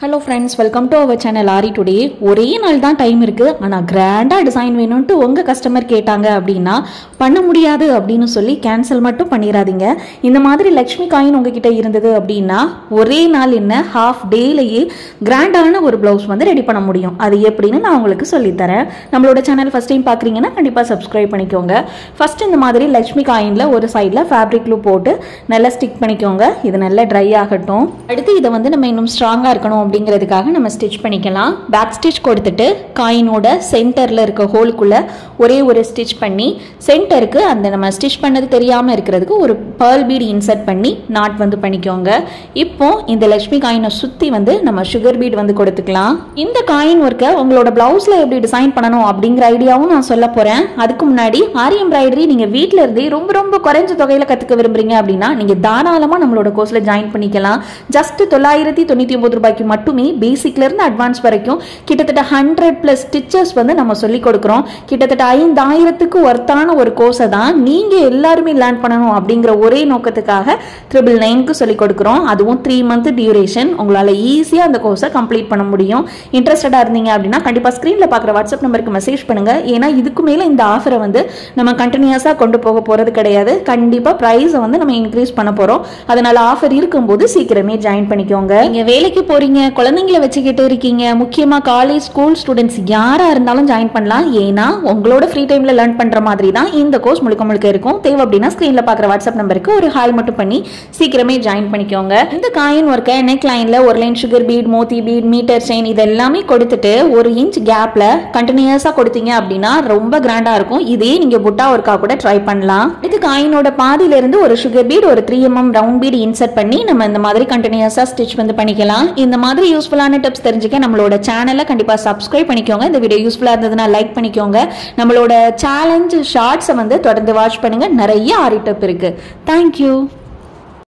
Hello friends, welcome to our channel Ari today. ஒரே நாள் தான் டைம் இருக்கு. ஆனா கிராண்டா டிசைன் வேணும்னு உங்க கஸ்டமர் கேட்டாங்க அப்படினா பண்ண முடியாது அப்படினு சொல்லி கேன்சல் மட்டும் பண்ணிராதீங்க. இந்த மாதிரி லட்சுமி காயின் உங்ககிட்ட இருந்தது அப்படினா ஒரே நாள் என்ன half dayலயே கிராண்டான ஒரு ப்ளவுஸ் வந்து ரெடி பண்ண முடியும். அது எப்படின்னு நான் உங்களுக்கு சொல்லி தரேன். நம்மளோட சேனல் ஃபர்ஸ்ட் டைம் பார்க்கறீங்கன்னா கண்டிப்பா Subscribe பண்ணிக்கோங்க. ஃபர்ஸ்ட் இந்த மாதிரி லட்சுமி காயின்ல ஒரு சைடுல ஃபேப்ரிக் glue போட்டு நல்லா ஸ்டிக் பண்ணிக்கோங்க. இது நல்லா dry ஆகட்டும். அடுத்து இத வந்து நம்ம இன்னும் ஸ்ட்ராங்கா இருக்கணும் அப்படிங்கிறதுக்காக நம்ம ஸ்டிச் பண்ணிக்கலாம். பேக் ஸ்டிச் கொடுத்துட்டு காயினோட சென்டர்ல இருக்க ஹோலுக்குள்ள ஒரே ஒரு ஸ்டிச் பண்ணி சென்டருக்கு அந்த நம்ம ஸ்டிச் பண்ணது தெரியாம இருக்கிறதுக்கு ஒரு pearl bead இன்சர்ட் பண்ணி நாட் வந்து பண்ணிக்கோங்க. இப்போ இந்த லட்சுமி காயினை சுத்தி வந்து நம்ம சுகர் பீட் வந்து கொடுத்துக்கலாம். இந்த காயின் ஒர்க்கை உங்களோட பிளவுஸ்ல எப்படி டிசைன் பண்ணணும் அப்படிங்கிற ஐடியாவும் நான் சொல்ல போறேன். அதுக்கு முன்னாடி ஆரி எம்ப்ராய்டரி நீங்க வீட்ல இருந்தே ரொம்ப ரொம்ப குறைஞ்ச தொகையில கத்துக்க விரும்புறீங்க அப்படின்னா நீங்க தாராளமா நம்மளோட கோர்ஸ்ல ஜாயின் பண்ணிக்கலாம். ஜஸ்ட் 999 ரூபாய்க்கு மட்டுமே பேசிக்ல இருந்து அட்வான்ஸ் வரைக்கும் கிட்டத்தட்ட 100+ ஸ்டிச்சஸ் வந்து நம்ம சொல்லி கொடுக்கிறோம். கிட்டத்தட்ட 5000க்கு வர்த்தான ஒரு கோர்ஸை தான் நீங்க எல்லாருமே லேர்ன் பண்ணணும் அப்படிங்கிற ஒரே நோக்கத்துக்காக 999க்கு சொல்லி கொடுக்கிறோம். அதுவும் 3 month டியூரேஷன். உங்களால ஈஸியா அந்த கோர்ஸை கம்ப்ளீட் பண்ண முடியும். இன்ட்ரெஸ்டடா இருந்தீங்க அப்படின்னா கண்டிப்பா ஸ்கிரீன்ல பாக்குற வாட்ஸ்அப் நம்பருக்கு மெசேஜ் பண்ணுங்க. ஏன்னா இதுக்கு மேல இந்த ஆஃபரை வந்து நம்ம கண்டினியூஸா கொண்டு போக போறது கிடையாது. கண்டிப்பா பிரைஸ் வந்து நம்ம இன்க்ரீஸ் பண்ண போறோம். அதனால ஆஃபர் இருக்கும்போது சீக்கிரமே ஜாயின் பண்ணிக்கோங்க. நீங்க வேலைக்கு போறீங்க, குழந்தைங்களை வச்சுக்கிட்டு இருக்கீங்க, முக்கியமா காலேஜ் ஸ்கூல் ஸ்டூடெண்ட்ஸ் யாரா இருந்தாலும் ஜாயின் பண்ணலாம். ஏன்னா உங்களோட ஃப்ரீ டைம்ல லேர்ன் பண்ற மாதிரி தான் இந்த கோர்ஸ் முழுக்க முழுக்க இருக்கும். தேவை அப்படின்னா ஸ்கிரீன்ல பாக்குற வாட்ஸ்அப் நம்பருக்கு ஒரு ஹாய் மட்டும் பண்ணி சீக்கிரமே ஜாயின் பண்ணிக்கோங்க. இந்த காயின் ஒர்க்கை நெக் லைன்ல ஒரு லைன் சுகர் பீட், மோத்தி பீட், மீட்டர் செயின் இது எல்லாமே கொடுத்துட்டு 1 inch கேப்ல கண்டினியூஸா கொடுத்தீங்க அப்படின்னா ரொம்ப கிராண்டா இருக்கும். இதே நீங்க புட்டா ஒர்க்கா கூட ட்ரை பண்ணலாம். இது காயினோட பாதியில இருந்து ஒரு சுகர் பீட், ஒரு 3 mm ரவுண்ட் பீட் இன்சர்ட் பண்ணி நம்ம இந்த மாதிரி கண்டினியூஸா ஸ்டிச் வந்து பண்ணிக்கலாம். இந்த மாதிரி யூஸ்ஃபுல்லான டிப்ஸ் தெரிஞ்சுக்க நம்மளோட சேனலை கண்டிப்பா சப்ஸ்கிரைப் பண்ணிக்கோங்க. இந்த வீடியோ யூஸ்ஃபுல்லா இருந்ததுன்னா லைக் பண்ணிக்கோங்க. நம்மளோட சேலஞ்ச் ஷார்ட்ஸை வந்து தொடர்ந்து வாட்ச் பண்ணுங்க. நிறைய ஆரி டிப் இருக்கு. தேங்க்யூ.